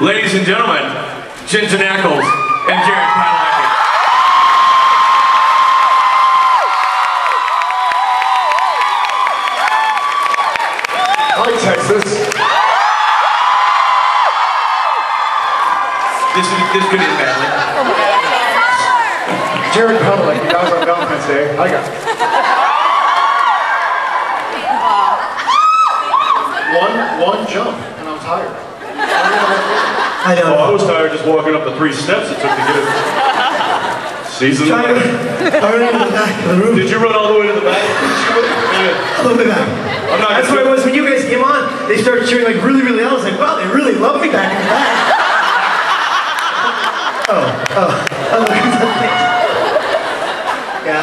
Ladies and gentlemen, Ginger Knuckles and Jared Padalecki. Hi, Texas. This could end badly. Jared Padalecki, you guys on Valentine's Day. Hi, guys. One jump, and I'm tired. I know. Oh, I was tired just walking up the 3 steps it took to get it. Season. I ran to the back of the room. Did you run all the way to the back? All the way back. That's where it was when you guys came on. They started cheering like really, really loud. I was like, wow, they really love me back in the back. Yeah.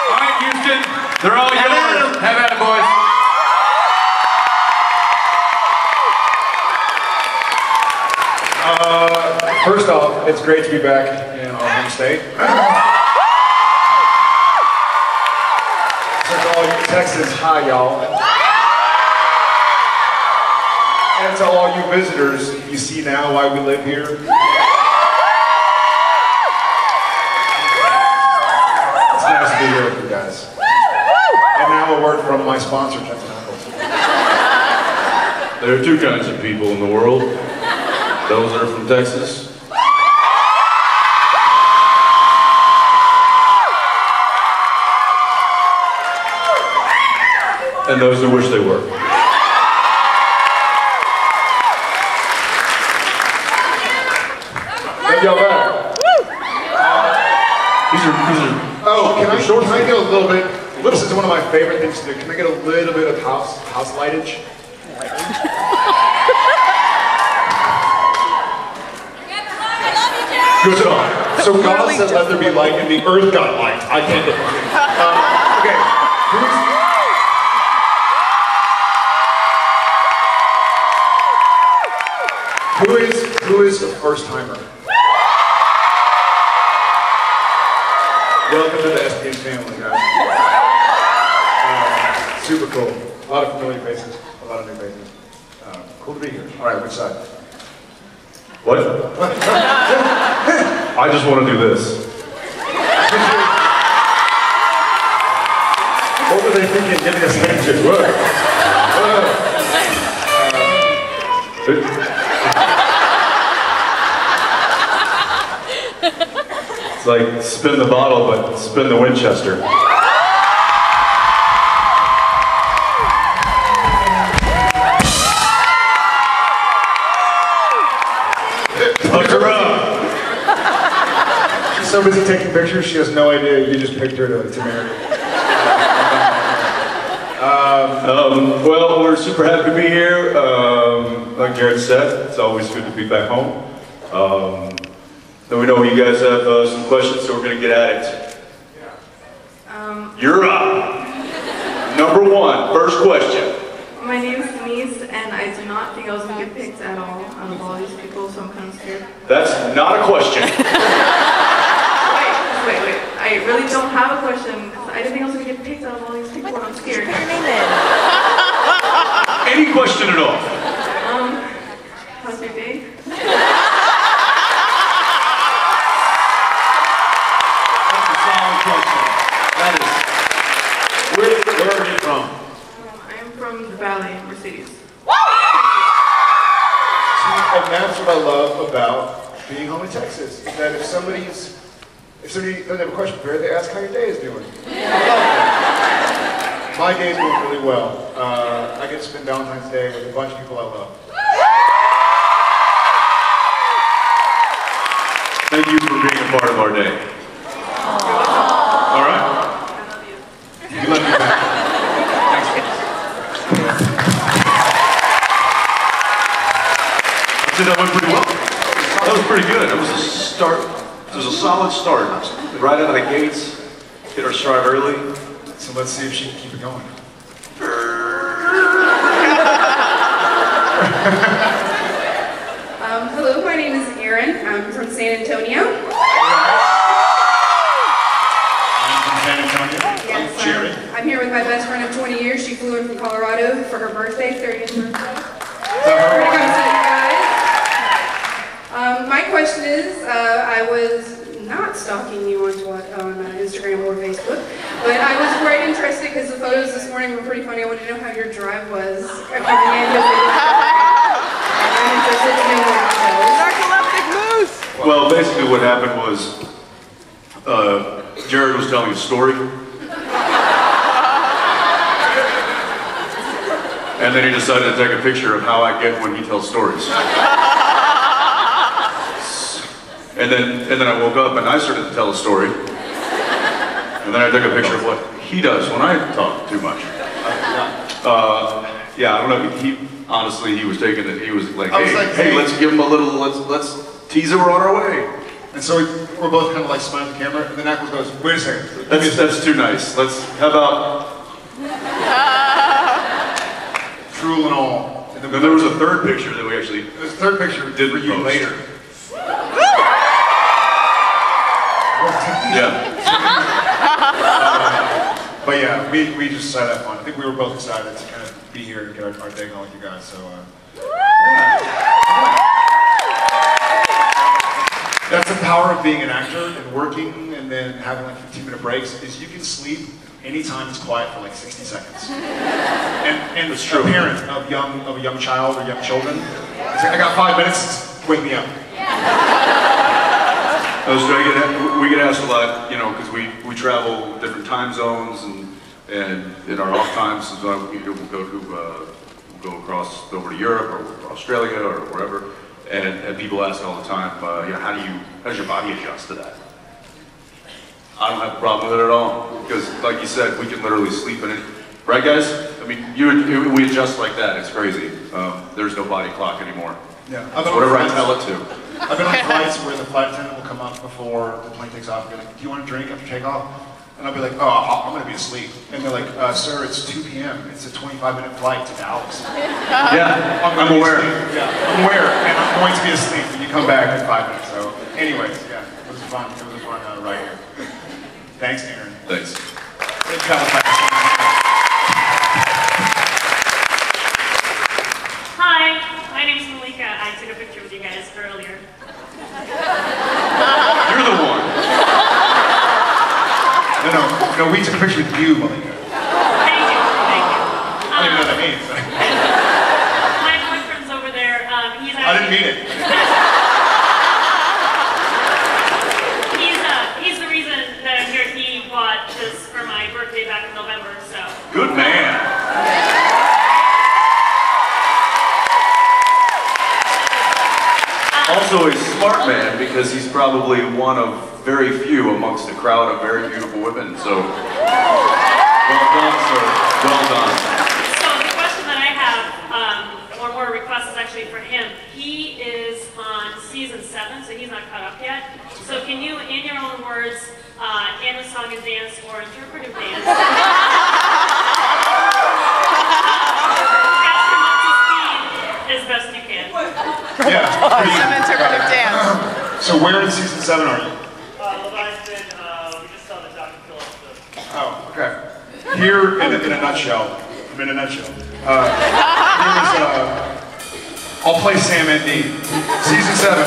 All right, Houston, they're all yours. Have at it, boys. First off, it's great to be back in our home state. So to all you Texans, hi y'all. And to all you visitors, you see now why we live here. It's nice to be here with you guys. And now a word from my sponsor, Ginger Knuckles. There are 2 kinds of people in the world. Those that are from Texas. And those who wish they were. Thank y'all back. These are Oh, can I get a little bit? This is one of my favorite things to do. Can I get a little bit of house lightage? good song. So God said, "Let there be light," and the earth got light. I can't get it. Okay. Who is the first timer? Welcome to the SPN family, guys. Super cool. A lot of familiar faces, a lot of new faces. Cool to be here. All right, which side? What? I just want to do this. What were they thinking? Giving us handshake. It's like spin the bottle, but spin the Winchester. Hook her up. She's so busy taking pictures, she has no idea you just picked her to marry. Well, we're super happy to be here. Like Jared said, it's always good to be back home. Then we know you guys have some questions, so we're going to get at it. You're up. Number 1, first question. My name is Denise, and I do not think I was going to get picked at all out of all these people, so I'm kind of scared. That's not a question. Wait. I really don't have a question, because I didn't think I was going to get picked out of all these people, and I'm scared. Any question at all? How's your day? Where are you from? I'm from the Valley, Mercedes. And that's what I love about being home in Texas, is that if somebody doesn't have a question for you, they ask how your day is doing. My day's going really well. I get to spend Valentine's Day with a bunch of people I love. Thank you for being a part of our day. All right. I love you. You love me back. I said that went pretty well. That was pretty good. It was a start. It was a solid start. Right out of the gates, hit our stride early. So let's see if she can keep it going. Hello, my name is Erin. I'm from San Antonio. I'm from San Antonio. Yes, I'm Jared. I I'm here with my best friend of 20 years. She flew in from Colorado for her birthday, 30th birthday. We're gonna come see you guys. My question is, I was not stalking you on Instagram or Facebook, but I was quite interested because the photos this morning were pretty funny. I wanted to know how your drive was coming in. I'm interested to know what it was. Well, basically what happened was, Jared was telling a story. And then he decided to take a picture of how I get when he tells stories. And then I woke up and I started to tell a story. And then I took a picture of what he does when I talk too much. Yeah, I don't know. Honestly, he was taking it. He was like, hey, let's give him a little. Let's tease him. We're on our way. And so we're both kind of like smiling at the camera, and then Ackles goes, wait a second. That's too nice. How about? Drool and all. And then there was a third picture that we actually. There's a third picture we did for you later. Yeah. But yeah, we just decided to have fun. I think we were both excited to kind of be here and get our day going with you guys. So yeah. That's the power of being an actor and working and then having like 15-minute breaks is you can sleep anytime it's quiet for like 60 seconds. And it's true. A parent of a young child or young children, it's like, I got 5 minutes, wake me up. We get asked a lot, you know, because we travel different time zones and in our off times, we'll go across over to Europe or Australia or wherever, and people ask all the time, you know, how does your body adjust to that? I don't have a problem with it at all, because like you said, we can literally sleep in it, right, guys? I mean, we adjust like that. It's crazy. There's no body clock anymore. Yeah, it's whatever I tell it to. I've been on flights where the flight attendant will come up before the plane takes off and be like, do you want a drink after takeoff? And I'll be like, oh, I'm going to be asleep. And they're like, sir, it's 2 p.m. It's a 25-minute flight to Dallas. Yeah, I'm aware. Yeah, I'm aware, and I'm going to be asleep when you come back in 5 minutes. So anyways, yeah, it was fun. It was a fun ride here. Thanks, Aaron. Thanks. Hi, my name's Malika. I took a picture with you guys earlier. You're the one. No, we took a picture with you, Malika. Thank you. I don't even know what that means. My boyfriend's over there. He's I didn't mean it. He's the reason that I'm here. He bought this for my birthday back in November, so. Good man. Also a smart man, because he's probably one of very few amongst a crowd of very beautiful women, so well done, sir. Well done. So the question that I have, one more request is actually for him. He is on season 7, so he's not caught up yet. So can you, in your own words, in a song and dance or interpretive dance, catch him up to speed as best you can? Yeah. Some interpretive dance. So where in season 7 are you? Leviathan, we just saw the Dr. Phillips. Oh, okay. Here in a nutshell, I'll play Sam and Dean. Season 7.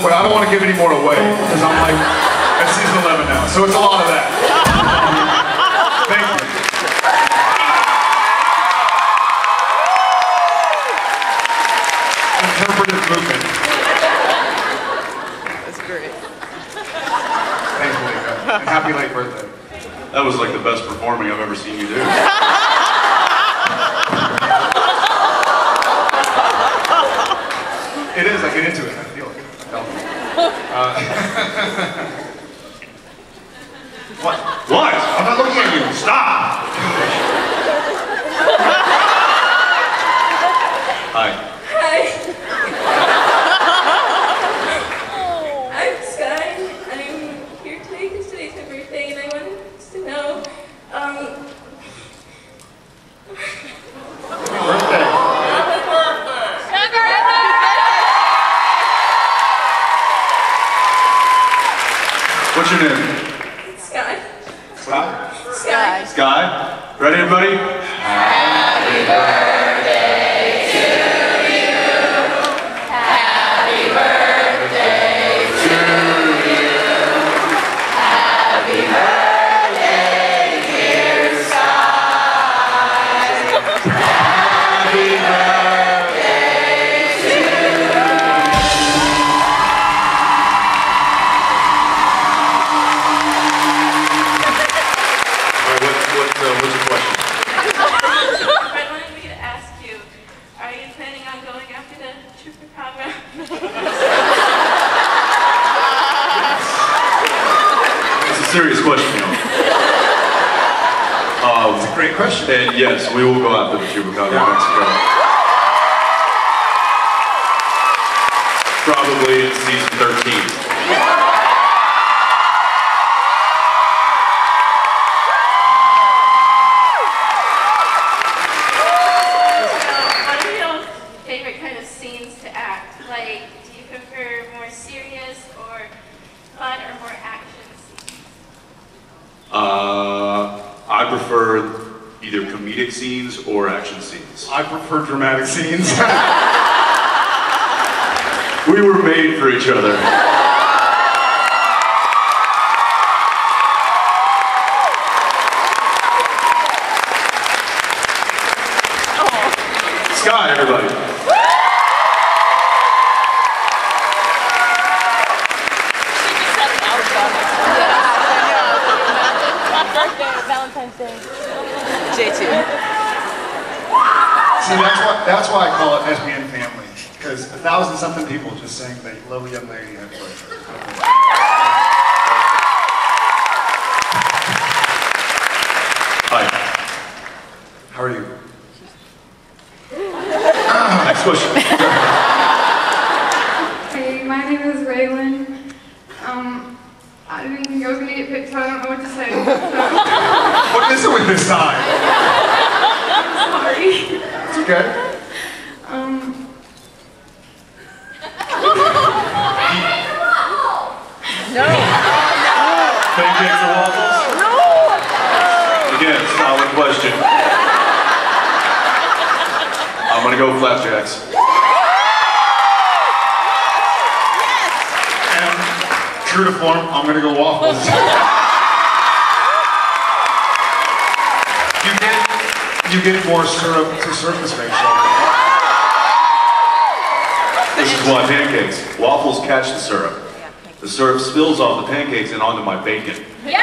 Well, I don't want to give any more away, because I'm like at season 11 now, so it's a lot of that. Thank you. Interpretive movement. That's great. Thanks, Malika. And happy late birthday. That was like the best performing I've ever seen you do. It is, I get into it, I feel it. What? What? I'm not looking at you, stop! Hi. Hi. I'm Sky. And yes, we will go after the Chupacabra in Mexico. Probably in season 13. I prefer either comedic scenes or action scenes. I prefer dramatic scenes. We were made for each other. Scott, everybody. Valentine's Day. J2. See, that's why I call it SBN family, because 1,000-something people just saying they love a young lady. Hi. How are you? Next question. Hey, my name is Raylan. I didn't think I was going to get picked, so I don't know what to say. What is it with this side? Sorry. It's okay. No. Pancakes or waffles? No. Again, solid question. I'm gonna go flapjacks. True to form, I'm gonna go waffles. you get more syrup to surface ratio. This is why pancakes. Waffles catch the syrup. The syrup spills off the pancakes and onto my bacon. Yeah!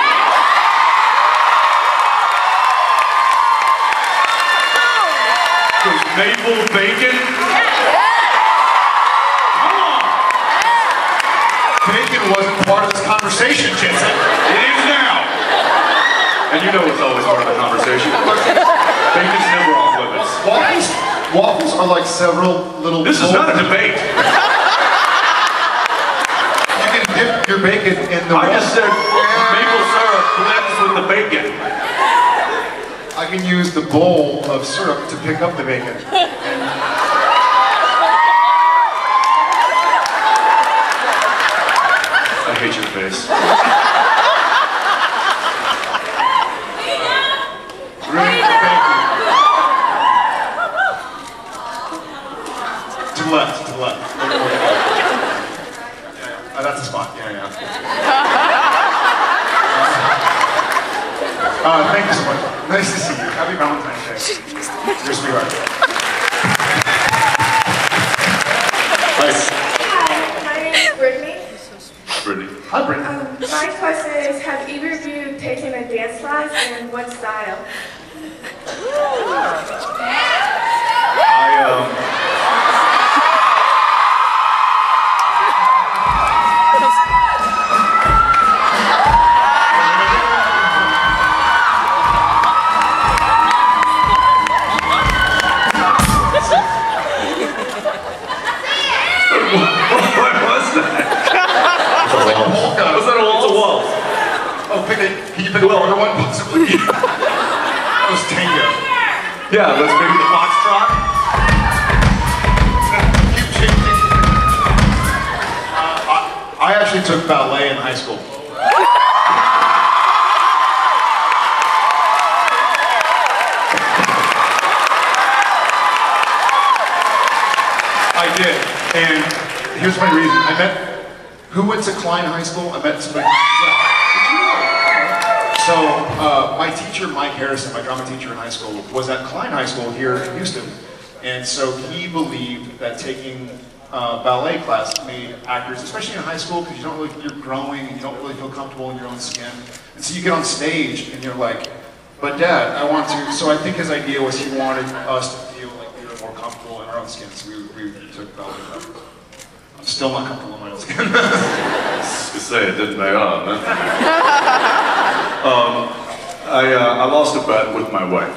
There's maple bacon? Bacon wasn't part of this conversation, Jensen. It is now. And you know it's always part of the conversation. Bacon's never off limits. Waffles are like several little... This is not a debate. You can dip your bacon in the I just said maple syrup blends with the bacon. I can use the bowl of syrup to pick up the bacon. I hate your face. Really? Thank you. To the left, to the left. Oh, that's the spot. Yeah. Thank you so much. Nice to see you. Happy Valentine's Day. You're a sweetheart. Nice. Hi, my name is Brittany. Brittany. Hi, Brittany. My question is, have either of you taken a dance class and what style? What was that? Was that a wall-to-wall? Oh, can you pick another one, possibly? That was tango. Yeah, let's maybe the foxtrot. Keep changing. I actually took ballet in high school. I did, and here's my reason. Who went to Klein High School? I met somebody. So my teacher, Mike Harrison, my drama teacher in high school, was at Klein High School here in Houston. And so he believed that taking ballet class made actors, especially in high school, because you're growing and you don't really feel comfortable in your own skin. And so you get on stage and you're like, but Dad, I want to. So I think his idea was he wanted us to feel like we were more comfortable in our own skin. So we took ballet class. I'm still not comfortable in my own skin. To say it didn't pay off, huh? I lost a bet with my wife.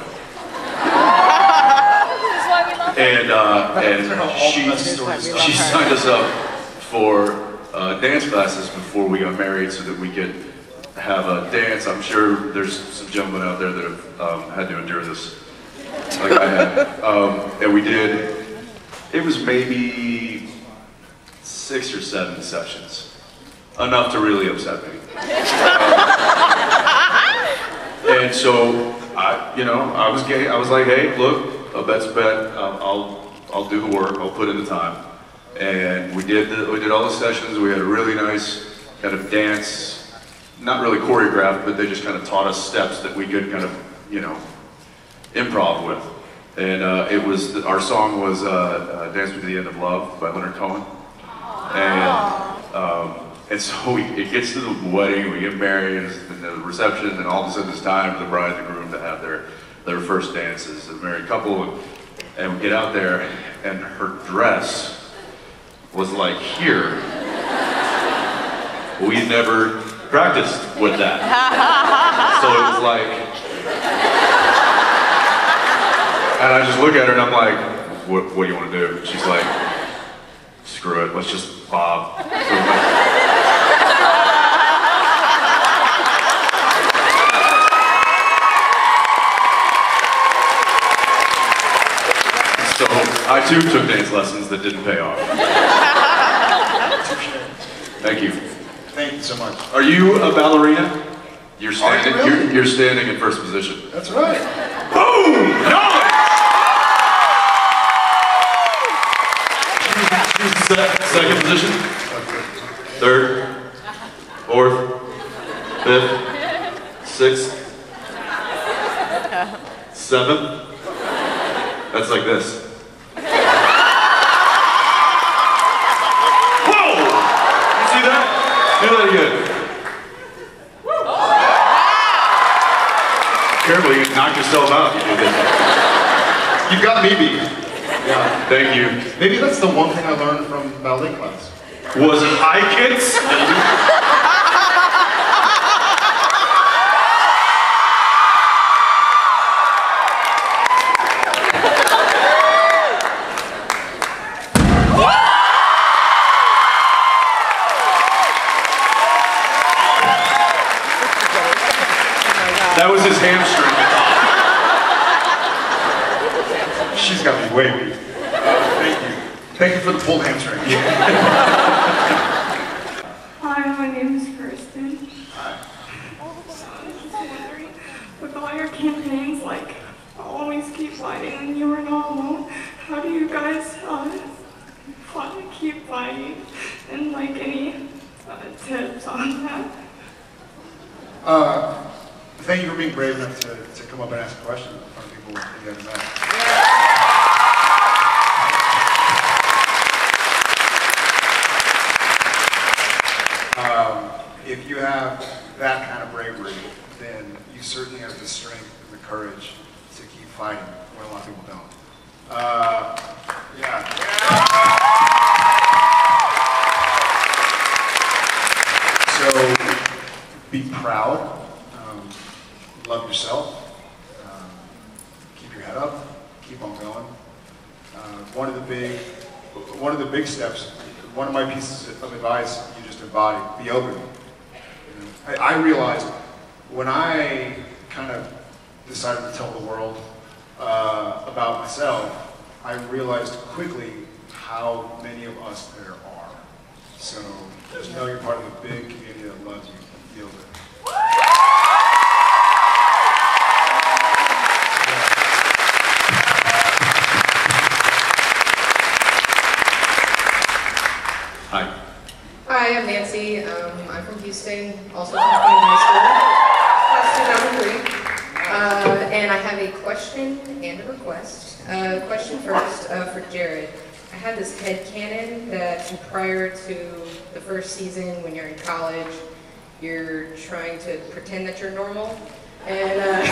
she signed us up for dance classes before we got married so that we could have a dance. I'm sure there's some gentlemen out there that have had to endure this, like I had. And we did, it was maybe 6 or 7 sessions, enough to really upset me. And so, I was gay. I was like, hey, look, a bet's a bet. I'll do the work. I'll put in the time. And we did all the sessions. We had a really nice kind of dance, not really choreographed, but they just kind of taught us steps that we could kind of, improv with. And our song was "Dance Me to the End of Love" by Leonard Cohen. And so it gets to the wedding, we get married, and the reception, and all of a sudden it's time for the bride and the groom to have their first dances, a married couple, and we get out there, and her dress was like here. We never practiced with that. So it was like, and I just look at her and I'm like, what do you want to do? She's like, screw it, let's just bob. So I too took dance lessons that didn't pay off. Thank you. Thank you so much. Are you a ballerina? You're standing. Really? You're standing in first position. That's right. Boom! Nice! Second position. Third. Fourth. Fifth. Sixth. Seventh. That's like this. Do that again. Careful, you can knock yourself out if you do this. You've got me beat. Yeah. Thank you. Maybe that's the one thing I learned from ballet class. Was high kicks? That was his hamstring. She's got me way beat. Thank you. Thank you for the pulled hamstring. Hi, my name is Kristen. Hi. With all your campaigns, like always keep fighting when you are not alone, how do you guys keep fighting? And like any tips on that? Thank you for being brave enough to come up and ask a question in front of people you haven't met. If you have that kind of bravery, then you certainly have the strength and the courage to keep fighting when a lot of people don't. Yeah. So be proud. Love yourself, keep your head up, keep on going. One of the big steps, one of my pieces of advice you just embodied, be open. I realized when I kind of decided to tell the world about myself, I realized quickly how many of us there are. So just know you're part of a big community that loves you and feels it. Hi. Hi, I'm Nancy. I'm from Houston, also from Pine High School, class 2003. And I have a question and a request. Question first for Jared. I have this headcanon that prior to the first season, when you're in college, you're trying to pretend that you're normal. And a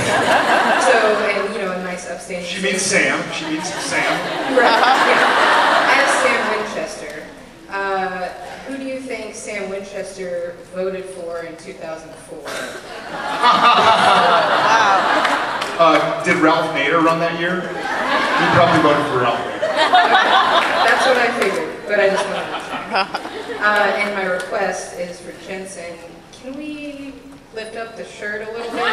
nice upstanding. She means Sam. She means Sam. Right, yeah. As Sam Winchester. Who do you think Sam Winchester voted for in 2004? Did Ralph Nader run that year? He probably voted for Ralph Nader. That's what I figured, but I just wanted to check. And my request is for Jensen. Can we lift up the shirt a little bit?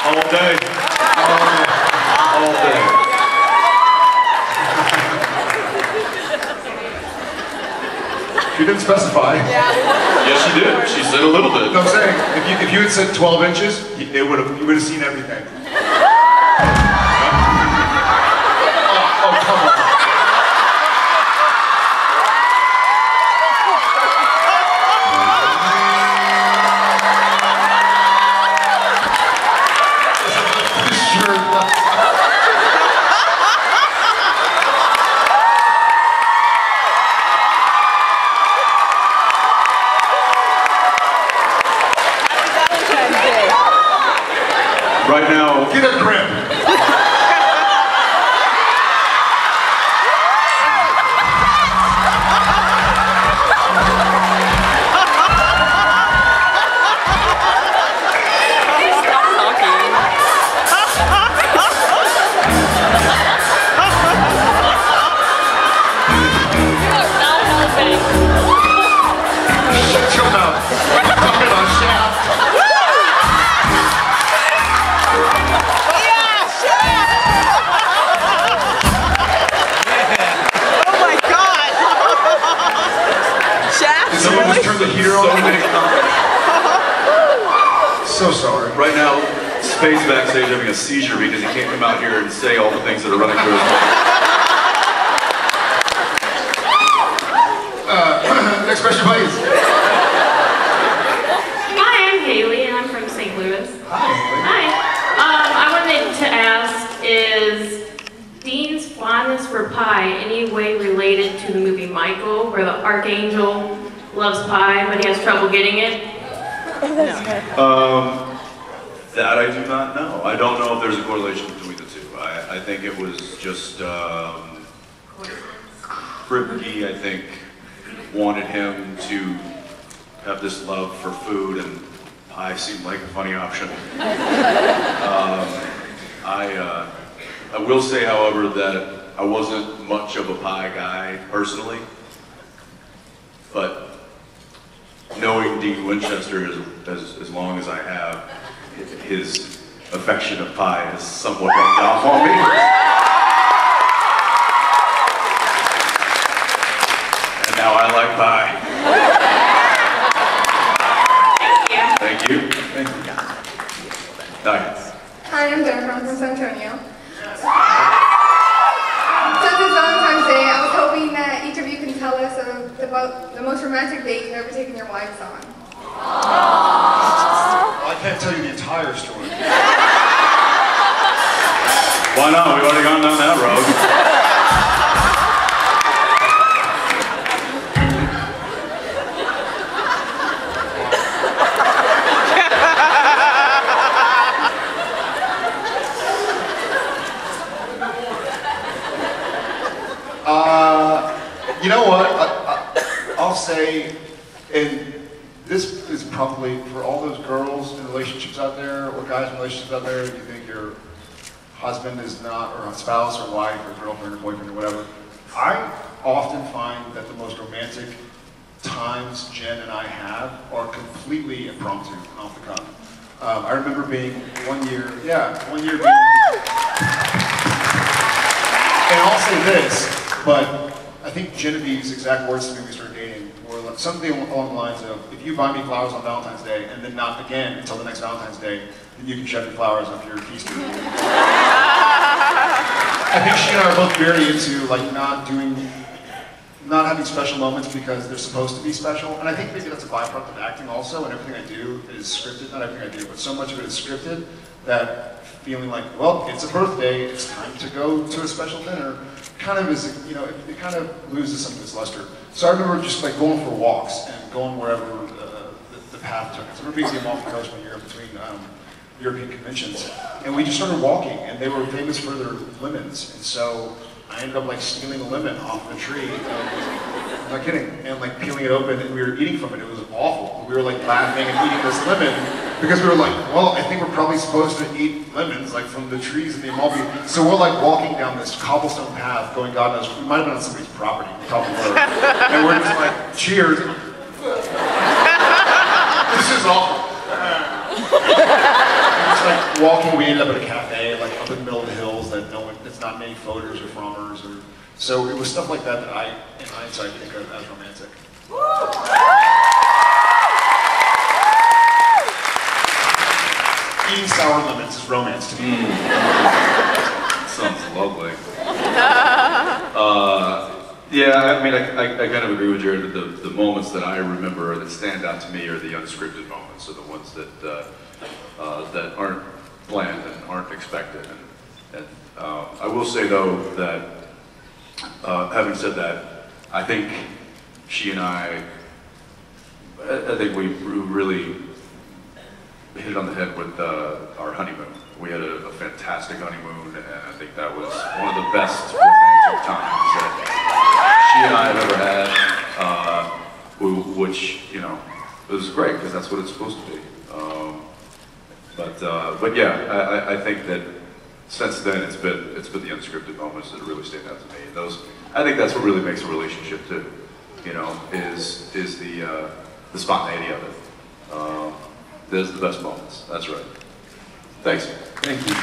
All day. All day. She didn't specify. Yes, she did. She said a little bit. No, I'm saying, if you had said 12 inches, you would have seen everything. Oh, come on. Right now, Get a grip. Shut your mouth. I'm talking about Shaft. Someone just turned the heater on. So sorry. Right now, Spade's backstage having a seizure because he can't come out here and say all the things that are running through his mind. Next question, please. Hi, I'm Haley, and I'm from St. Louis. Hi. I wanted to ask, is Dean's fondness for pie any way related to the movie Michael, where the Archangel loves pie, but he has trouble getting it? That I do not know. I don't know if there's a correlation between the two. I think it was just Kripke, I think, wanted him to have this love for food, and pie seemed like a funny option. I will say, however, that I wasn't much of a pie guy personally, but knowing Dean Winchester as long as I have, his affection of pie has somewhat rubbed off on me. And now I like pie. Thank you. Thank you. Hi. Hi, I'm Jennifer. I'm from San Antonio. Since it's Valentine's Day, I was hoping that each of you can tell us about the most romantic date you've ever taken your wives on. I can't tell you the entire story. Why not? We've already gone down that road. You know what? I'll say, and this is probably for all those girls in relationships out there, or guys in relationships out there, you think your husband is not, or a spouse, or wife, or girlfriend, or boyfriend, or whatever. I often find that the most romantic times Jen and I have are completely impromptu, off the cuff. I remember being one year being, and I'll say this, but I think Genevieve's exact words to me when we started dating were like something along the lines of, if you buy me flowers on Valentine's Day and then not again until the next Valentine's Day, then you can shove your flowers up your keys to me. I think she and I are both very into like not having special moments because they're supposed to be special. And I think maybe that's a byproduct of acting also, and everything I do is scripted. Not everything I do, but so much of it is scripted that feeling like, well, it's a birthday, it's time to go to a special dinner, kind of is, you know, it kind of loses some of its luster. So I remember just like going for walks and going wherever the path took us. I remember being the Amalfi Coast one year between European conventions, and we just started walking, and they were famous for their lemons, and so I ended up like stealing a lemon off of a tree. I'm not kidding, and like peeling it open, and we were eating from it. It was awful. We were like laughing and eating this lemon because we were like, well, I think we're probably supposed to eat lemons like from the trees in the Amalfi. So we're like walking down this cobblestone path, going God knows, we might have been on somebody's property. We probably were, and we're just like, cheers. This is awful. It's like walking. We ended up at a cafe, like up in the middle of the hills that no one, it's not many floaters or frommers, or so it was stuff like that that I, in hindsight, think of as romantic. Eating sour lemons is romance to me. Sounds lovely. Yeah, I mean, I kind of agree with Jared. The moments that I remember that stand out to me are the unscripted moments, or the ones that aren't planned and aren't expected. And I will say though that, having said that, I think she and I think we really hit it on the head with our honeymoon. We had a fantastic honeymoon, and I think that was one of the best romantic times that she and I have ever had, which, you know, it was great because that's what it's supposed to be. But yeah, I think that since then it's been the unscripted moments that really stand out to me. And those, I think that's what really makes a relationship too. You know, is the spontaneity of it. There's the best moments. That's right. Thanks. Thank you.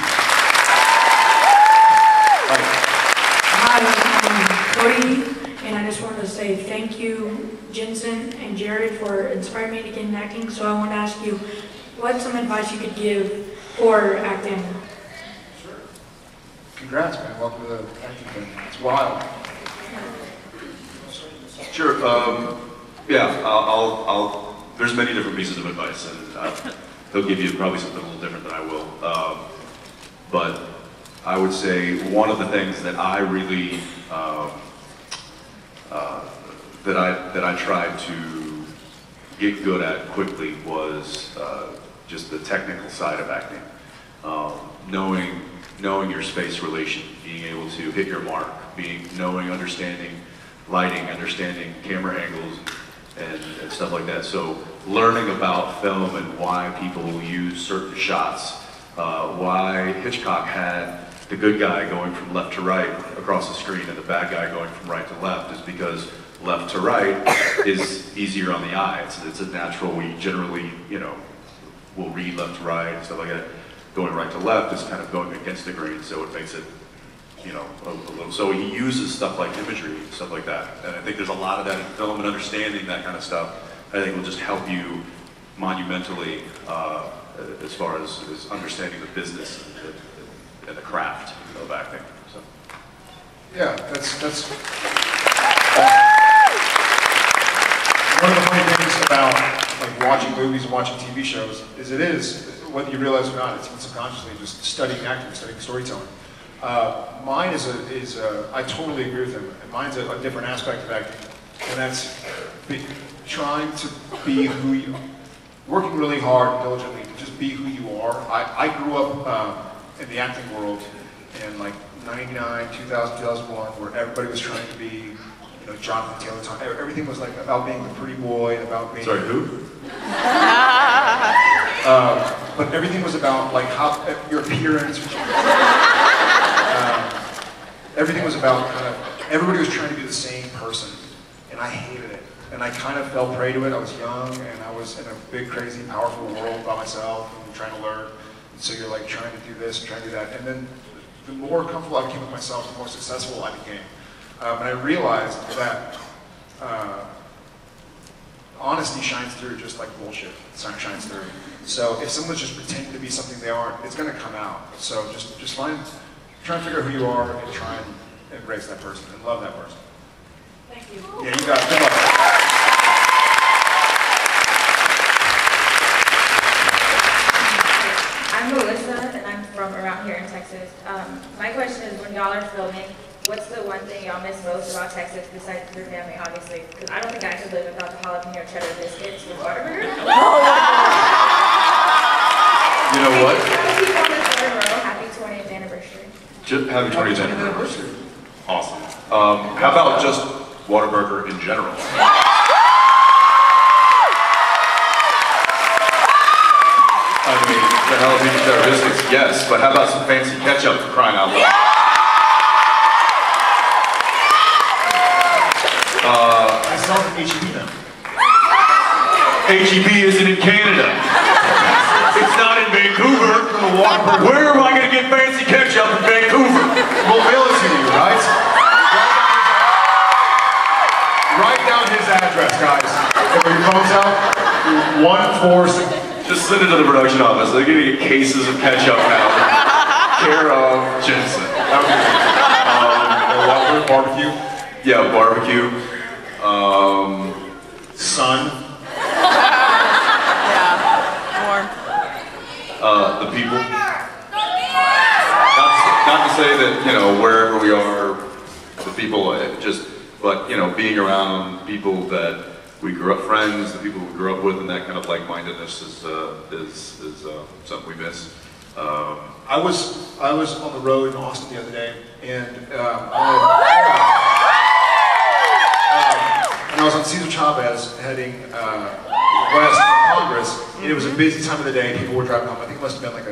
Hi, I'm Cody, and I just wanted to say thank you, Jensen and Jared, for inspiring me to get into acting. So I want to ask you, what's some advice you could give for acting? Sure. Congrats, man. Welcome to the acting thing. It's wild. Sure. Yeah. I'll. There's many different pieces of advice, and he'll give you probably something a little different than I will. But I would say one of the things that I really that I tried to get good at quickly was just the technical side of acting. Knowing your space relation, being able to hit your mark, understanding lighting, understanding camera angles, and stuff like that. So learning about film and why people use certain shots, why Hitchcock had the good guy going from left to right across the screen and the bad guy going from right to left is because left to right is easier on the eye. It's a natural, we generally, you know, will read left to right and stuff like that. Going right to left is kind of going against the grain, so it makes it, you know, a little, so he uses stuff like imagery, stuff like that. And I think there's a lot of that in film, and understanding that kind of stuff, I think will just help you monumentally as far as understanding the business and the craft of acting. So. Yeah, that's one of the funny things about like watching movies and watching TV shows is whether you realize it or not, it's subconsciously just studying acting, studying storytelling. Mine is I totally agree with him. Mine's a different aspect of acting, and that's trying to be who you are. Working really hard and diligently to just be who you are. I grew up in the acting world in like 99, 2000, 2001, where everybody was trying to be, you know, Jonathan Taylor Thomas. Everything was like about being the pretty boy, about being... Sorry, who? But everything was about like how your appearance. Everything was about kind of, everybody was trying to be the same person, and I hated it. And I kind of fell prey to it. I was young, and I was in a big, crazy, powerful world by myself, and trying to learn. And so you're like trying to do this, and trying to do that. And then the more comfortable I became with myself, the more successful I became. And I realized that honesty shines through just like bullshit shines through. So if someone's just pretending to be something they aren't, it's going to come out. So just try and figure out who you are and try and embrace that person and love that person. Thank you. Yeah, you got it. Good luck. I'm Melissa, and I'm from around here in Texas. My question is, when y'all are filming, what's the one thing y'all miss most about Texas besides your family, obviously? Because I don't think I could live without the jalapeno cheddar biscuits with Whataburger. You know what? Keep on this in a row. Happy 20th anniversary. Happy 20th anniversary. Awesome. How about just Whataburger in general? I mean, the jalapeno cheddar biscuits, yes, but how about some fancy ketchup for crying out loud? I saw H-E-B now. H-E-B isn't in Canada. It's not in Vancouver. Where am I going to get fancy ketchup in Vancouver? We'll mail it to you, right? Write down his address, guys. If your phone's out, 146. Just send it to the production office. They're going to get cases of ketchup now. Care of Jensen. Barbecue? Yeah, barbecue. Sun. The people. Not to say that, you know, wherever we are, the people, but, you know, being around people that we grew up, friends, the people we grew up with, and that kind of like-mindedness is something we miss. I was on the road in Austin the other day, and I was on Cesar Chavez heading west of Congress, and it was a busy time of the day. People were driving home. I think it must have been like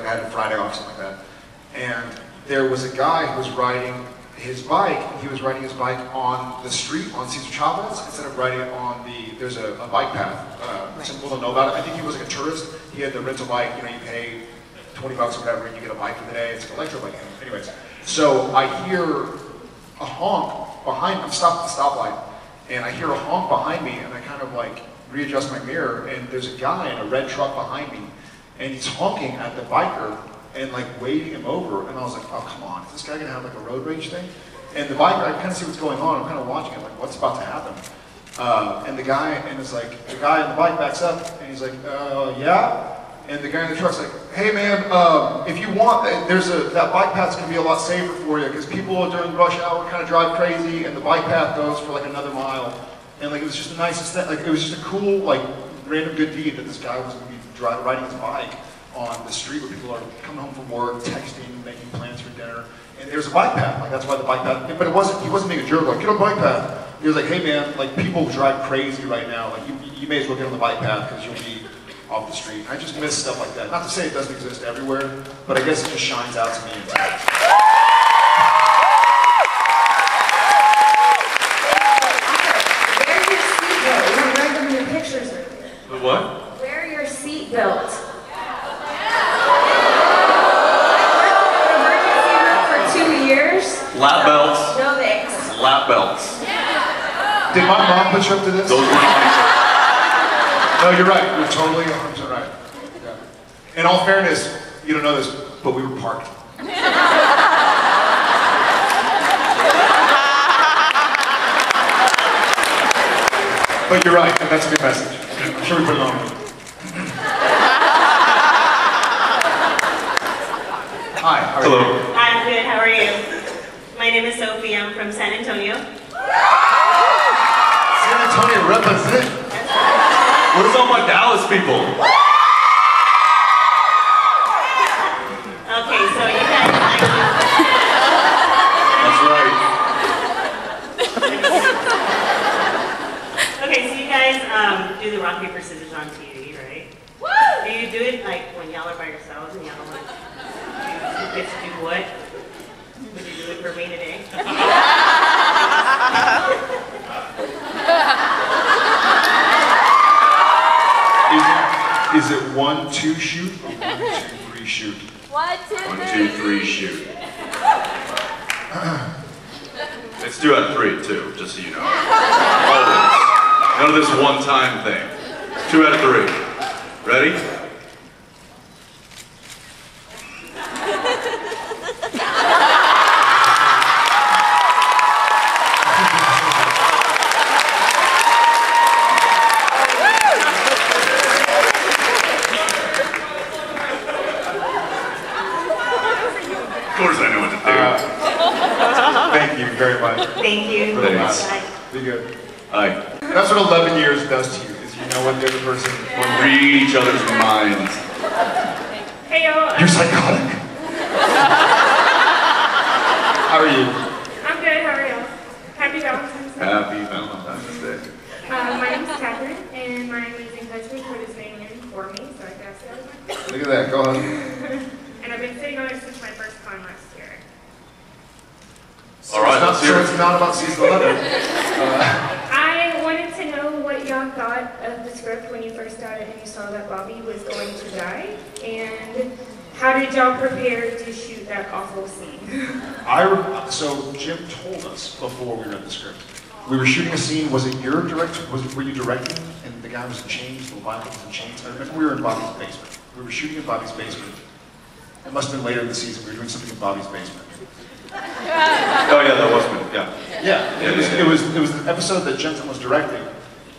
I had a Friday off, something like that. And there was a guy who was riding his bike. He was riding his bike on the street on Cesar Chavez instead of riding it on there's a bike path. Some people don't know about it. I think he was like a tourist. He had the rental bike. You know, you pay $20 or whatever, and you get a bike for the day. It's an electro bike. Anyways, so I hear a honk behind. I'm stopped at the stoplight, and I hear a honk behind me, and I kind of like readjust my mirror, and there's a guy in a red truck behind me, and he's honking at the biker and like waving him over, and I was like, oh come on, is this guy gonna have like a road rage thing? And the biker, I kind of see what's going on. I'm kind of watching it, like what's about to happen? And the guy on the bike backs up, and he's like, yeah. And the guy in the truck's like, hey man, if you want, that bike path's gonna be a lot safer for you, because people during rush hour kind of drive crazy, and the bike path goes for like another mile. And like it was just the nicest thing, like it was just a cool, like random good deed that this guy was gonna be riding his bike on the street where people are coming home from work, texting, making plans for dinner. And there's a bike path, like that's why the bike path, but he wasn't being a jerk, like get on the bike path. He was like, hey man, like people drive crazy right now, like you may as well get on the bike path because you'll be off the street. I just miss stuff like that. Not to say it doesn't exist everywhere, but I guess it just shines out to me in Texas. Wear your seatbelt. You read them in your pictures earlier. The what? Wear your seatbelt. For 2 years. Lap belts. No thanks. Lap belts. Did my mom put you up to this? Those were No, you're right. You're totally 100% right. Yeah. In all fairness, you don't know this, but we were parked. But you're right, and that's a good message. I'm sure we put it on. Hi, how are Hello. you? I'm good, how are you? My name is Sophie, I'm from San Antonio. San Antonio represent. Where's all my Dallas people? Okay, so you guys That's right. Okay, so you guys do the rock, paper, scissors on TV, right? Do you do it like when y'all are by yourselves and y'all like, who gets to do what? Would you do it for me today? Is it 1, 2 shoot or 1, 2, 3 shoot? 1, 2, 3. 1, 2, 3 shoot. It's 2 out of 3 too, just so you know. Always. None of this one-time thing. 2 out of 3. Ready? Of course I know what to do. you very much. Thank you. Thanks. Bye. Be good. Aye. That's what 11 years does to you, is you know what the other person... We'll read each other's minds. Hey, yo. You're psychotic. How are you? I'm good, how are you? Happy Valentine's Day. Happy Valentine's Day. My name's Catherine, and my amazing husband put his name in for me, so I guess that was my Look at that, go ahead. And I've been sitting on it since my first con last year. All right, let's hear So it. it's not about season 11. I wanted to know what y'all thought of the script when you first got it and you saw that Bobby was going to die, and how did y'all prepare to shoot that awful scene? So Jim told us before we read the script. We were shooting a scene, was it your were you directing, and the guy was in chains, the Leviathan was in chains? I remember we were in Bobby's basement. We were shooting in Bobby's basement. It must have been later in the season, we were doing something in Bobby's basement. Oh yeah, that was me, yeah. Yeah, it was an episode that Jensen was directing,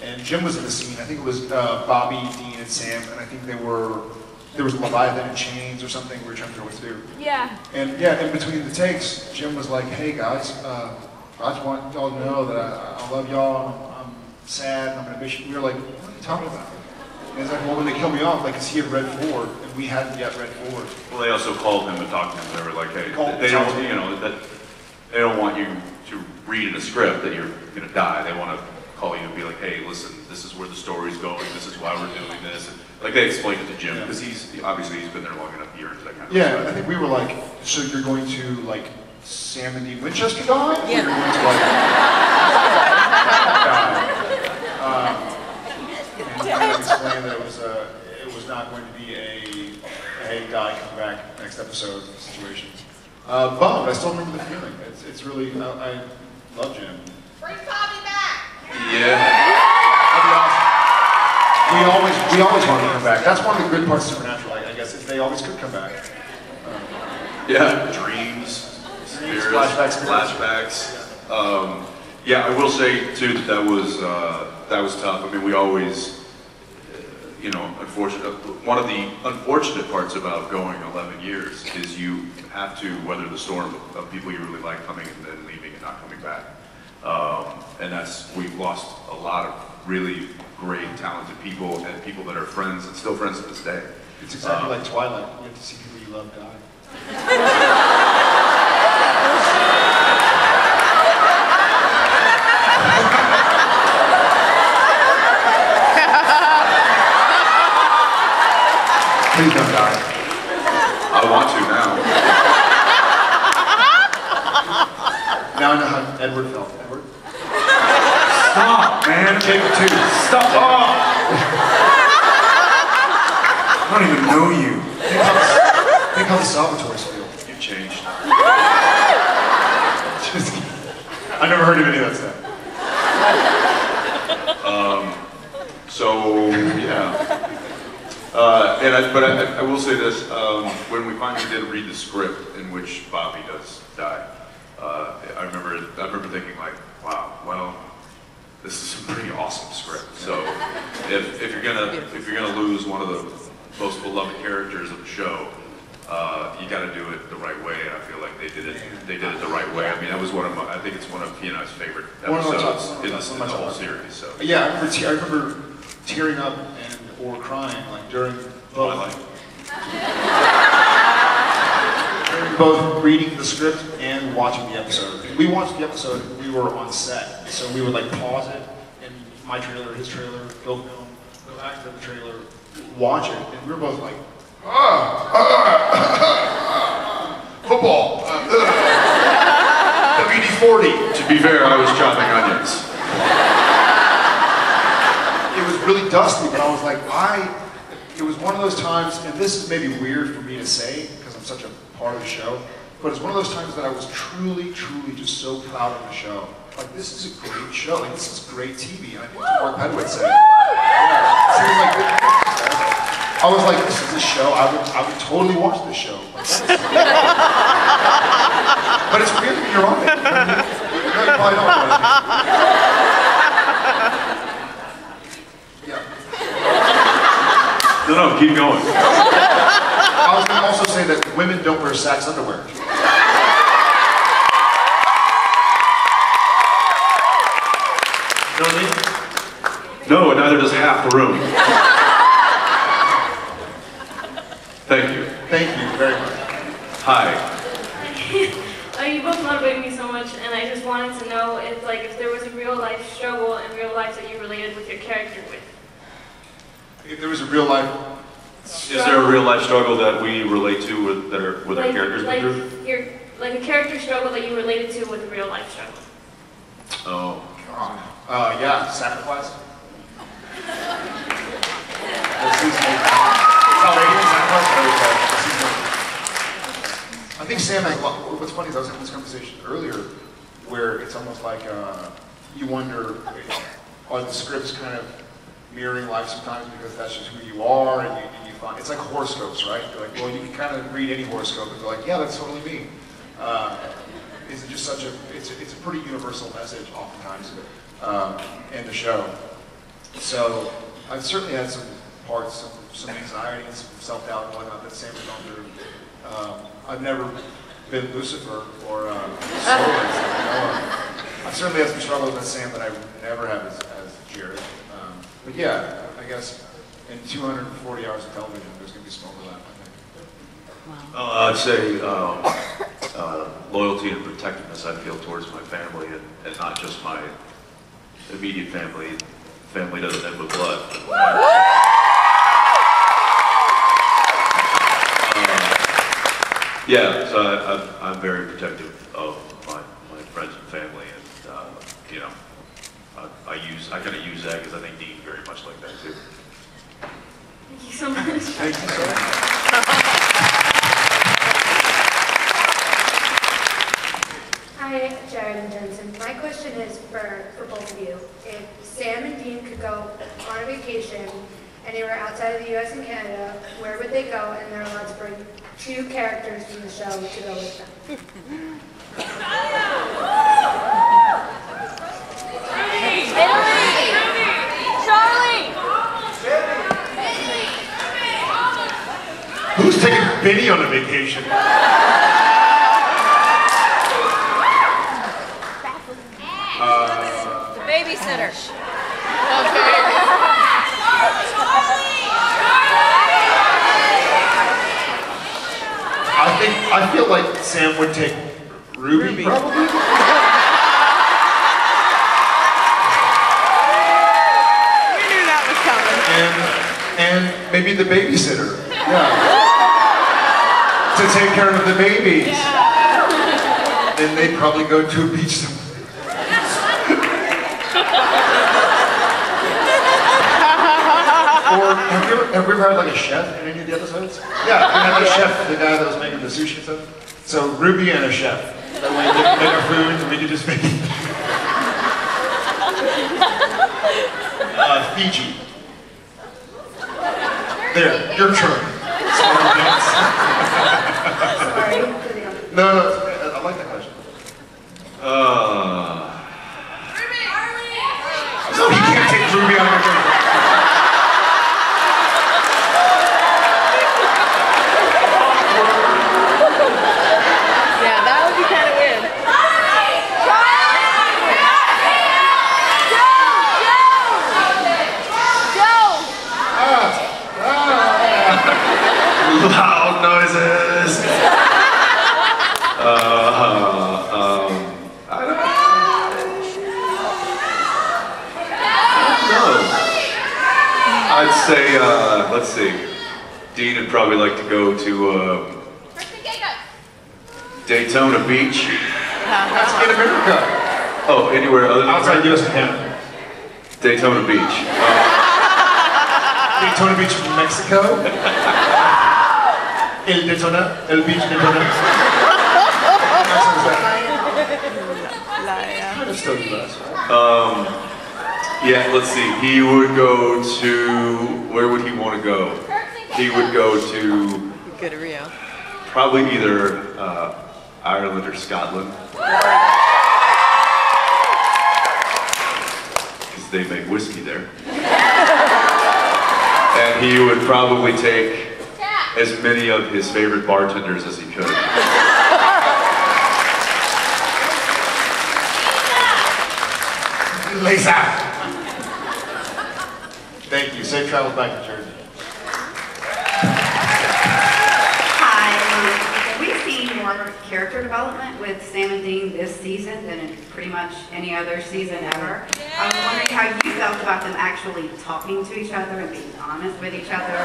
and Jim was in the scene. I think it was Bobby, Dean, and Sam, and I think there was Leviathan in chains or something we were trying to figure out what to do. Yeah. And yeah, in between the takes, Jim was like, hey guys, I just want y'all to know that I love y'all, I'm sad, and I'm gonna miss you. We were like, what are you talking about? And he's like, well, when they kill me off, like, cause he had read forward, and we hadn't yet read forward. Well, they also called him and talked to him. They were like, hey, they don't, you know, that they don't want you to read in a script that you're gonna die. They want to call you and be like, hey, listen, this is where the story's going. This is why we're doing this. And, like they explained it to Jim because he's been there long enough years. That kind of Yeah, stuff. I think we were like, so you're going to like Sam and Dean Winchester die? Or Yeah. you're going to like die? And he explained that it was not going to be a hey guy come back next episode situation. But I still remember the feeling. It's really I love Jim. Bring Bobby back! Yeah. We always want to come back. That's one of the good parts of Supernatural, I guess, is they always could come back. Yeah, dreams, spirits, flashbacks. Yeah, I will say too that was tough. I mean, we always, you know, one of the unfortunate parts about going 11 years is you have to weather the storm of people you really like coming and then leaving and not coming back. And we've lost a lot of really great, talented people and people that are friends and still friends to this day. It's exactly like Twilight. You get to see people you love die. Please don't die. I want to now. Now I know how Edward felt. Edward? Stop, man. Take it too. Stop. Oh. I don't even know you. Think how the Salvatore's feel. You've changed. Just kidding. I never heard of any of that stuff. So yeah. But I will say this: when we finally did read the script in which Bobby does die, I remember thinking like, wow, well, this is a pretty awesome script. So if you're gonna lose one of the most beloved characters of the show, you got to do it the right way, and I feel like they did it the right way. I mean, that was I think it's one of P&I's favorite episodes in the whole series. So Yeah, I remember tearing up or crying like during both reading the script and watching the episode. We watched the episode. We were on set, so we would like pause it and my trailer, his trailer, go film, go back to the trailer, watch it, and we were both like, football, WD-40. to be fair, I was chopping onions. It was really dusty, but I was like, it was one of those times, and this is maybe weird for me to say because I'm such a part of the show, but it's one of those times that I was truly, truly just so proud of the show. Like, this is a great show. Like, this is great TV. And I think that's what Mark Pedwood said. Yeah. So it was like, I was like, this is a show. I would totally watch this show. Like, but it's weird when you're on it. You probably don't want it. No, keep going. I was going to also say that women don't wear Saks underwear. No, and neither does half the room. Thank you. Thank you very much. Hi. You both motivate me so much, and I just wanted to know if there was a real life struggle in real life that you related with your character with. If there was a real life... Is there a real life struggle that we relate to with our characters? Like a character struggle that you related to with a real life struggle. Oh. God. Yeah, sacrifice. I think Sam has a lot. What's funny is I was having this conversation earlier where it's almost like you wonder, are the scripts kind of mirroring life sometimes because that's just who you are, and you find it's like horoscopes, right? You're like, well, you can kind of read any horoscope and be like, yeah, that's totally me. Is it just such a it's a pretty universal message oftentimes in the show. So I've certainly had some parts, some anxiety and some self-doubt and whatnot that Sam has gone through. I've never been Lucifer or Solar. I've certainly had some struggles with Sam that I would never have as Jared. But yeah, I guess in 240 hours of television, there's going to be some overlap, I think. I'd say loyalty and protectiveness I feel towards my family, and not just my immediate family. Family doesn't end with blood. Yeah, so I'm very protective of my friends and family, and you know, I kind of use that because I think Dean very much like that too. Thank you so much. Thank you so much. Hi, Jared and Jensen. My question is for both of you. If Sam and Dean could go on a vacation and they were outside of the U.S. and Canada, where would they go? And they're allowed to bring 2 characters from the show to go with them. Charlie! Who's taking Benny on a vacation? The babysitter. I feel like Sam would take Ruby. Probably. We knew that was coming. And maybe the babysitter. Yeah. To take care of the babies. Yeah. And they'd probably go to a beach somewhere. Or have we ever had like a chef in any of the episodes? Yeah, we had the chef, the guy that was making the sushi stuff. So Ruby and a chef. That way they could make our food and we could just make it. Fiji. There, your turn. Sorry. No, I like that question. No, he can't take Ruby on a vacation. Loud noises. I don't know. I'd say, let's see. Dean would probably like to go to Daytona Beach. That's in America. Oh, anywhere other than outside U.S. and Canada. Daytona Beach. Daytona Beach, Mexico. El beach Daytona. Kind of still U.S., right? Yeah, let's see. He would go to, where would he want to go? He would go to, go to Rio. Probably either Ireland or Scotland. Because they make whiskey there. And he would probably take as many of his favorite bartenders as he could. Lisa! Thank you. Safe travels back to Jersey. Hi. We've seen more character development with Sam and Dean this season than in pretty much any other season ever. I was wondering how you felt about them actually talking to each other and being honest with each other.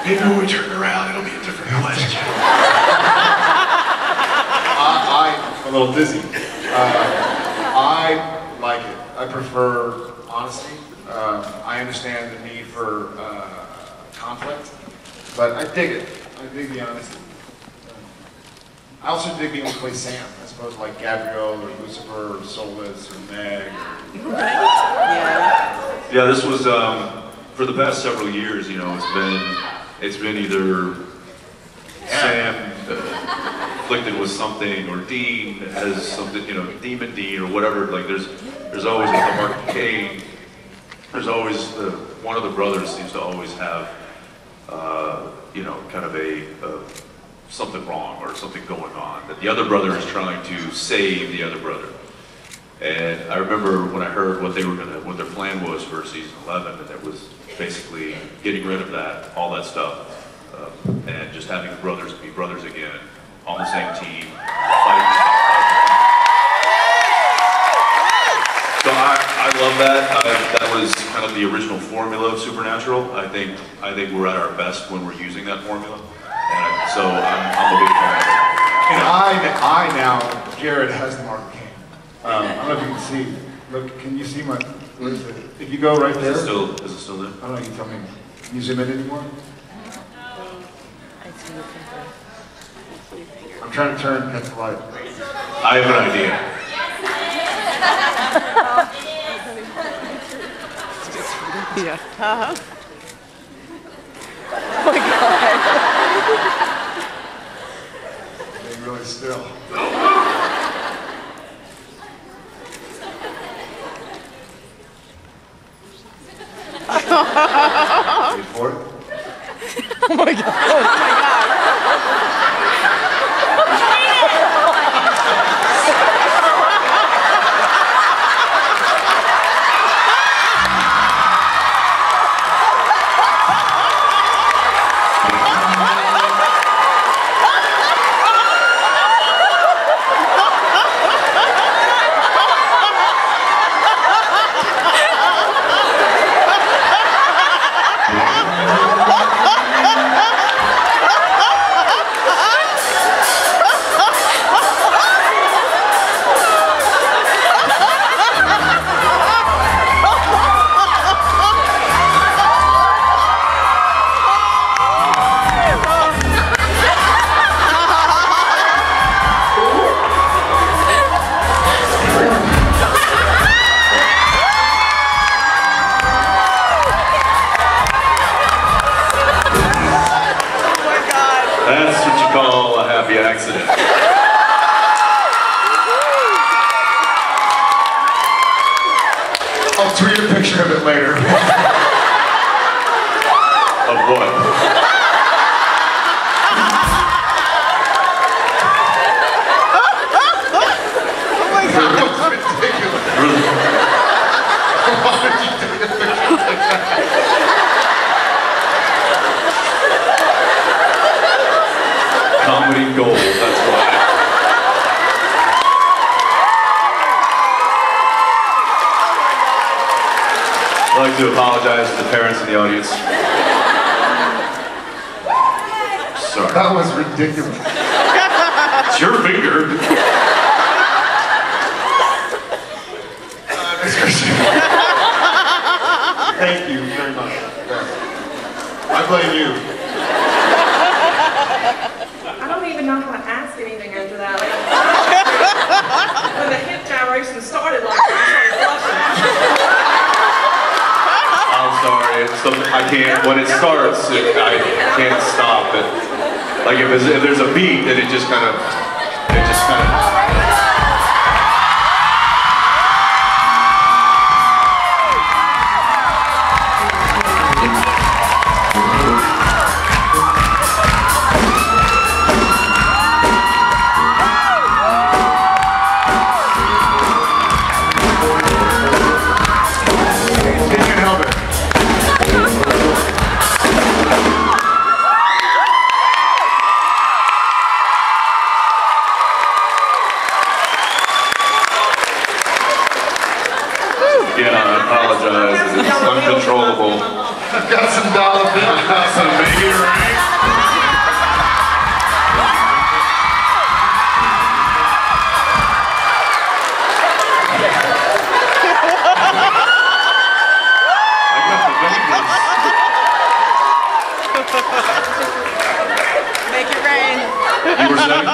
Maybe when we turn around, it'll be a different question. I'm a little dizzy. I like it. I prefer honesty. I understand the need for conflict, but I dig it. I dig the honesty. I also dig being able to play Sam, as opposed to like Gabrielle or Lucifer or Solus or Meg. Yeah, this was for the past several years. You know, it's been either Sam afflicted with something, or Dean has something, you know, Demon Dean or whatever. Like there's always with the Mark Kane, there's always one of the brothers seems to always have you know, kind of something wrong or something going on, that the other brother is trying to save the other brother. And I remember when I heard what their plan was for season 11, and it was basically getting rid of that, all that stuff, and just having the brothers be brothers again, on the same team, fighting. So I love that. That was kind of the original formula of Supernatural. I think we're at our best when we're using that formula, and so I'm a big fan of it. And I now, Jared has the Mark Kane. I don't know if you can see. Look, can you see my? Where is it? If you go right there. Is it still there? I don't know. You tell me. Can you zoom in anymore? I'm trying to turn catch the light. I have an idea. Yeah. Uh-huh. Oh my God. Being really still. Wait for it. Oh my God. Oh my God. That's what you call a happy accident. I'll tweet a picture of it later. Of what? Oh my God. That's ridiculous. Really? Why did you take a picture like that? Comedy gold, that's why. I'd like to apologize to the parents in the audience. Sorry. That was ridiculous. It's your finger. Next question. Thank you very much. I blame you. I don't even know how to ask anything after that. Like, when the hip gyration started, like, I started blushing. I'm sorry. I can't. When it starts, I can't stop it. Like if there's a beat, then it just kind of. Make it rain. You were saying?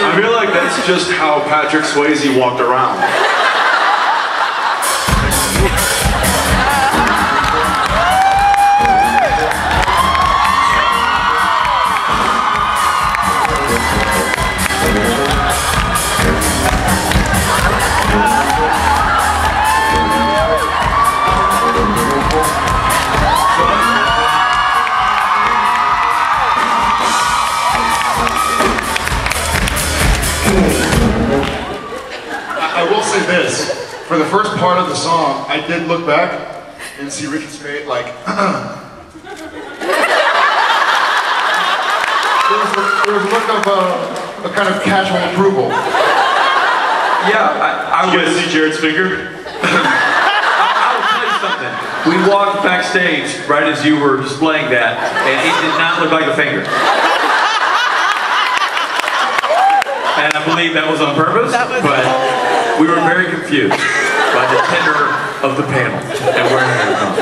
I feel like that's just how Patrick Swayze walked around. I will say this, for the first part of the song, I did look back and see Ricky's face, like, there was a look of a kind of casual approval. Yeah, I would see Jared's finger. I will tell you something. We walked backstage right as you were displaying that, and it did not look like a finger. And I believe that was on purpose, but we were very confused by the tenor of the panel and where it had come.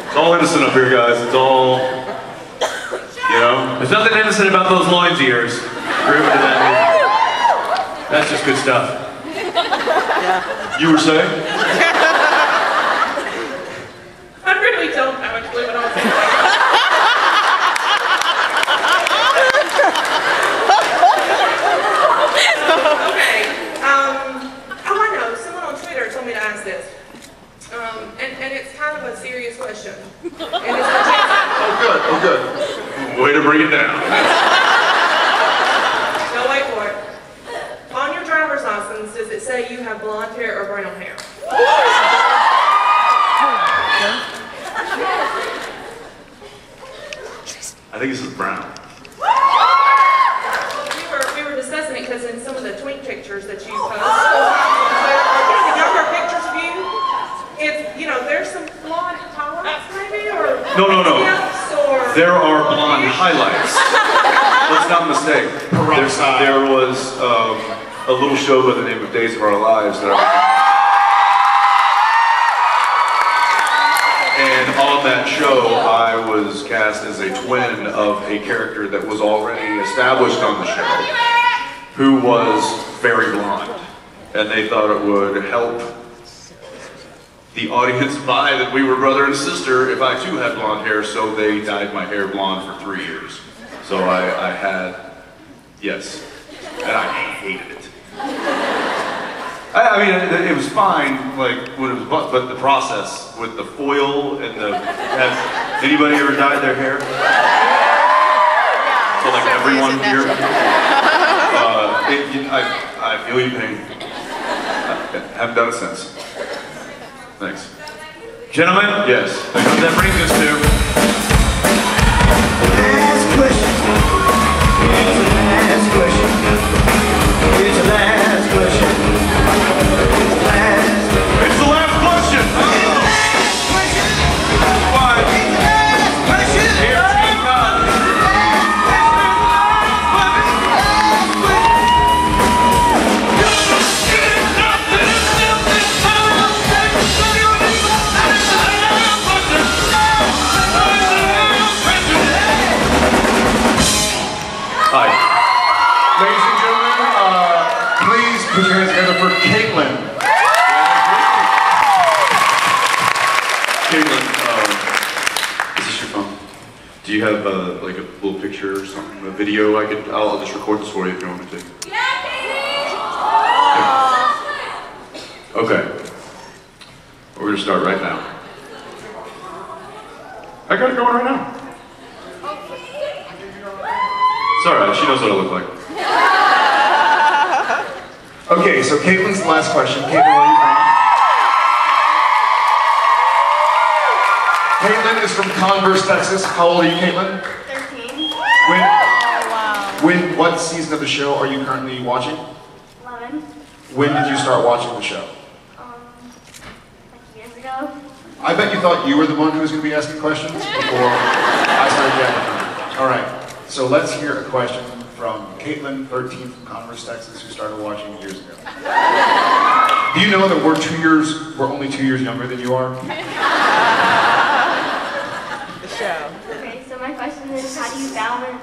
It's all innocent up here, guys. It's all, you know? There's nothing innocent about those loins ears. Grooving to that music. That's just good stuff. Yeah. You were saying? I really don't have a clue what I was saying. Okay. Oh, I know. Someone on Twitter told me to ask this. And it's kind of a serious question. And it's Oh, good. Oh, good. Way to bring it down. No, wait for it. On your driver's license, does it say you have blonde hair or brown hair? I think this is brown. We were discussing it because in some of the twink pictures that you post, the younger pictures of you, if, you know, there's some blonde tolerance maybe, or No. tips, or There are blonde highlights. Let's not mistake. There was a little show by the name of Days of Our Lives that and on that show, I was cast as a twin of a character that was already established on the show, who was very blonde. And they thought it would help the audience buy that we were brother and sister if I too had blonde hair, so they dyed my hair blonde for 3 years. So I had, yes, and I hated it. I mean, it was fine, like, when it was, but the process with the foil and the, has anybody ever dyed their hair? So like everyone here? I feel your pain. I haven't done it since. Thanks. Gentlemen? Yes. What that brings us to? Last question. Last question. It's the last question. It's the last question. Fine. Here she comes. Hi. Ladies and gentlemen, please put your hands together for Caitlin. Caitlin, is this your phone? Do you have like a little picture or something, a video I'll just record this for you if you want me to. Okay. We're gonna start right now. I got it going right now. It's alright, she knows what I look like. Okay, so Caitlin's the last question. Caitlin, where are you from? Caitlin is from Converse, Texas. How old are you, Caitlin? 13. What season of the show are you currently watching? 11. When did you start watching the show? Like years ago. I bet you thought you were the one who was going to be asking questions before I started yapping. All right, so let's hear a question from Caitlin, 13 from Converse, Texas, who started watching years ago. Do you know that we're only 2 years younger than you are? The show. Okay, so my question is, how do you balance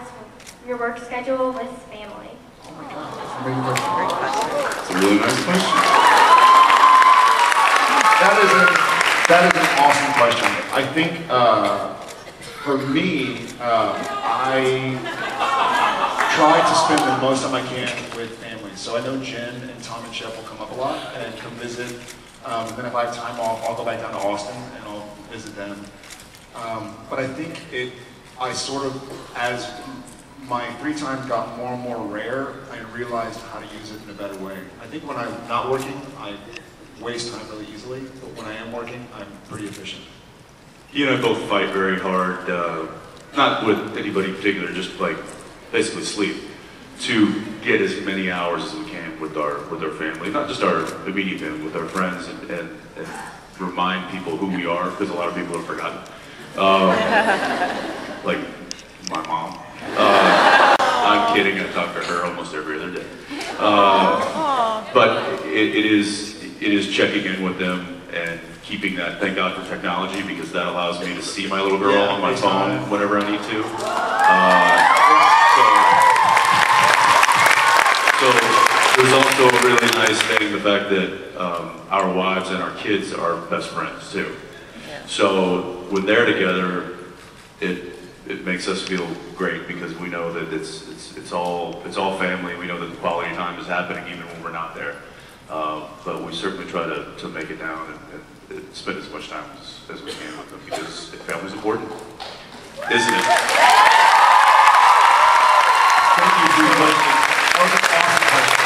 your work schedule with family? It's a really nice question. That is an awesome question. I think for me, I try to spend the most time I can with family. So I know Jen and Tom and Chef will come up a lot and come visit. And then if I have time off, I'll go back down to Austin and I'll visit them. But I think I sort of, as my free time got more and more rare, I realized how to use it in a better way. I think when I'm not working, I waste time really easily, but when I am working, I'm pretty efficient. He and I both fight very hard, not with anybody in particular, just like basically sleep, to get as many hours as we can with our family, not just our immediate family, with our friends, and remind people who we are, because a lot of people have forgotten. Like my mom. I'm kidding, I talk to her almost every other day. But it is checking in with them and keeping that, thank God for technology, because that allows me to see my little girl on my phone whenever I need to. So there's also a really nice thing, the fact that our wives and our kids are best friends too. So when they're together, it makes us feel great because we know that it's all family. We know that the quality time is happening even when we're not there. But we certainly try to make it down and spend as much time as we can with them because family's important, isn't it? Thank you for your question. That was an awesome question.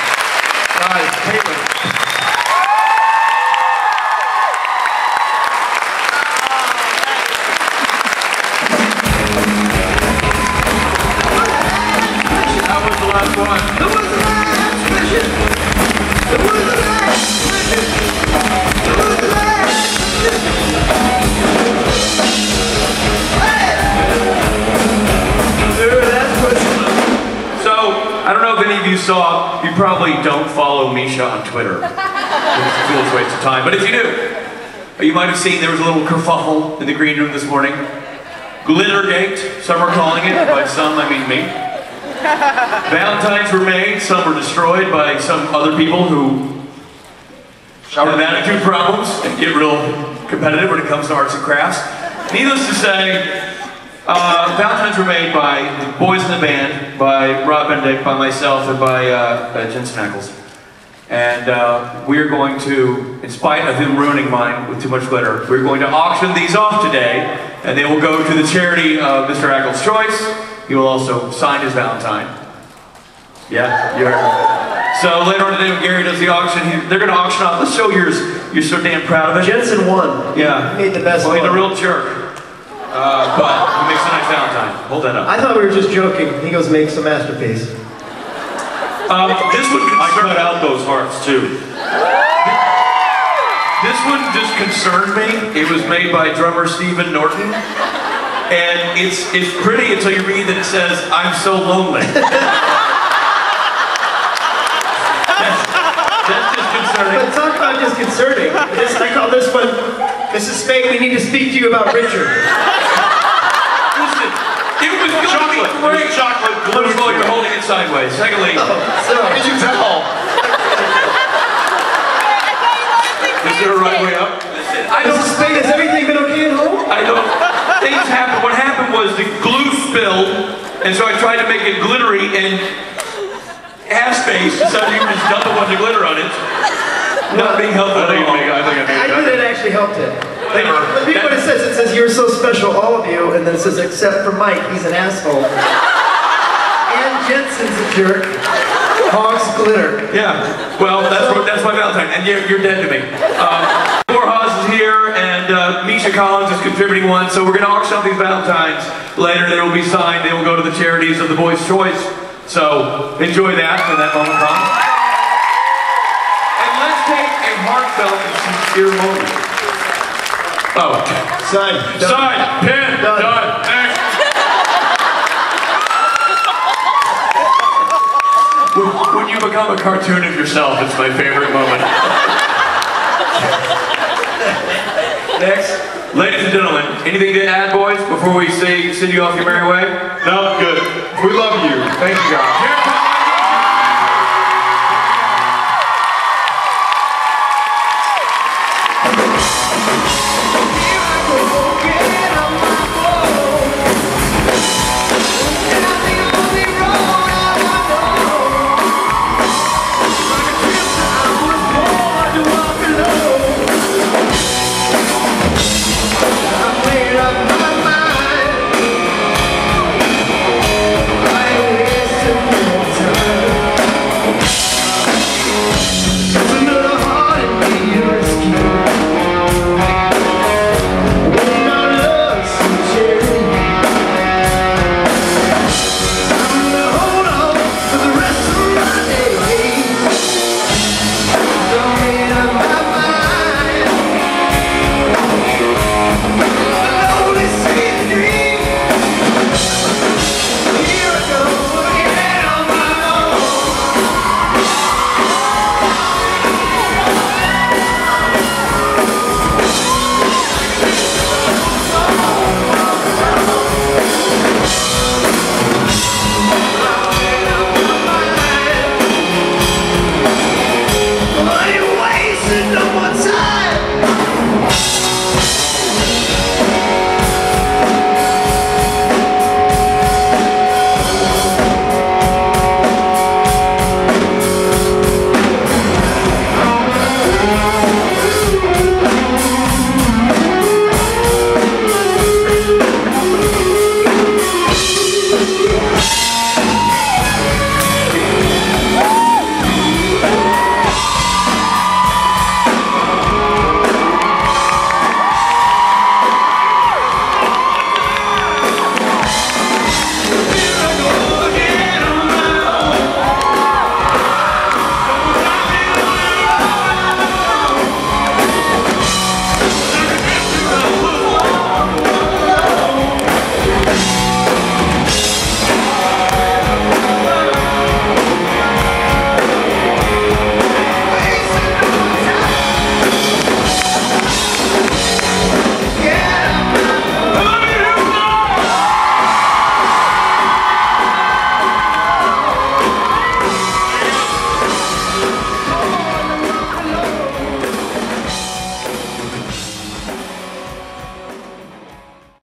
Guys, Caitlin. That was the last one. That was the last question. That was the last question. That was the last question. So, I don't know if any of you saw, you probably don't follow Misha on Twitter. It's a foolish waste of time, but if you do, you might have seen there was a little kerfuffle in the green room this morning. Glittergate, some are calling it, by some I mean me. Valentines were made, some were destroyed by some other people who have attitude problems and get real competitive when it comes to arts and crafts. Needless to say, Valentines were made by the boys in the band, by Rob Benedict, by myself, and by Jensen Ackles. And we're going to, in spite of him ruining mine with too much glitter, we're going to auction these off today, and they will go to the charity of Mr. Ackles' choice. He will also sign his Valentine. Yeah, you heard. So later on today when Gary does the auction, they're going to auction off. Let's show yours. You're so damn proud of it. Jensen won. Yeah. He made the best one. Well, he's a real jerk. But he makes a nice Valentine. Hold that up. I thought we were just joking. He goes, makes a masterpiece. This would concern... I cut out those hearts too. This one just concerned me. It was made by drummer Stephen Norton. And it's pretty until you read that it says, "I'm so lonely." That's just concerning. But talk about disconcerting. I call this one, Mrs. Spade, we need to speak to you about Richard. Listen, it was chocolate. Great. Chocolate. First of all, you're holding it sideways. Secondly, how did you tell? Is there a right way up? Listen, I don't. Mrs. Spade, has everything been okay at home? I don't. Things happened. What happened was the glue spilled, and so I tried to make it glittery and ass-face, so you just dump a bunch of glitter on it. Not being helpful at all. I think it actually helped it. Like, look at what it says. It says, "You're so special, all of you," and then it says, "Except for Mike, he's an asshole." And Jensen's a jerk. Hogs glitter. Yeah. Well, that's my Valentine, and you're dead to me. Haas is here, and Misha Collins is contributing one, so we're going to auction off these Valentines. Later, they will be signed. They will go to the charities of the Boys' Choice. So enjoy that when that moment comes. And let's take a heartfelt and sincere moment. Oh. Sign. Sign. Pin. Done. Next. you become a cartoon of yourself. It's my favorite moment. Next. Ladies and gentlemen, anything to add, boys, before we send you off your merry way? No, good. We love you. Thank you, guys.